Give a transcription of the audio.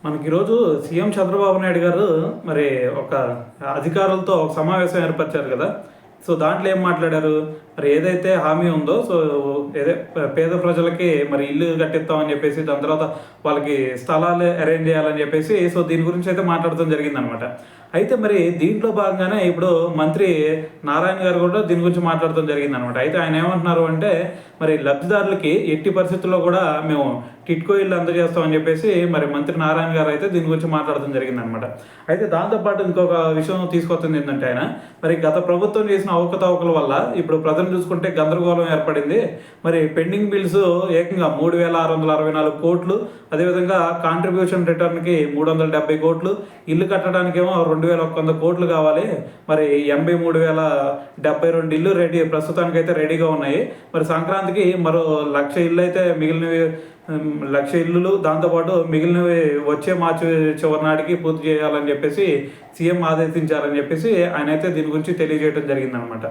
మనకి ఈరోజు సీఎం చంద్రబాబు నాయుడు గారు మరి ఒక అధికారులతో ఒక సమావేశం ఏర్పరిచారు కదా. సో దాంట్లో ఏం మాట్లాడారు, మరి ఏదైతే హామీ ఉందో సో పేద ప్రజలకి మరి ఇల్లు కట్టిస్తామని చెప్పేసి, దాని తర్వాత వాళ్ళకి స్థలాలు అరేంజ్ చేయాలని చెప్పేసి సో దీని గురించి అయితే మాట్లాడటం జరిగిందనమాట. అయితే మరి దీంట్లో భాగంగానే ఇప్పుడు మంత్రి నారాయణ గారు కూడా దీని గురించి మాట్లాడటం జరిగిందనమాట. అయితే ఆయన ఏమంటున్నారు అంటే, మరి లబ్ధిదారులకి ఎట్టి పరిస్థితుల్లో కూడా మేము టిట్కో ఇల్లు అందజేస్తామని చెప్పేసి మరి మంత్రి నారాయణ గారు అయితే దీని గురించి మాట్లాడడం జరిగిందనమాట. అయితే దాంతోపాటు ఇంకొక విషయం తీసుకొస్తుంది ఏంటంటే, ఆయన మరి గత ప్రభుత్వం చేసిన అవకతవకల వల్ల ఇప్పుడు ప్రజలు చూసుకుంటే గందరగోళం ఏర్పడింది. మరి పెండింగ్ బిల్స్ ఏకంగా 3,664 కోట్లు, అదేవిధంగా కాంట్రిబ్యూషన్ రిటర్న్కి 370 కోట్లు, ఇల్లు కట్టడానికేమో 2,100 కోట్లు కావాలి. మరి 83,072 ఇల్లు రెడీ, ప్రస్తుతానికైతే రెడీగా ఉన్నాయి. మరి సంక్రాంతికి మరో 1,00,000 ఇల్లు అయితే మిగిలినవి, 1,00,000 ఇల్లులు, దాంతోపాటు మిగిలినవి వచ్చే మార్చి చివరి నాటికి పూర్తి చేయాలని చెప్పేసి సీఎం ఆదేశించారని చెప్పేసి ఆయన అయితే దీని గురించి తెలియజేయడం జరిగిందనమాట.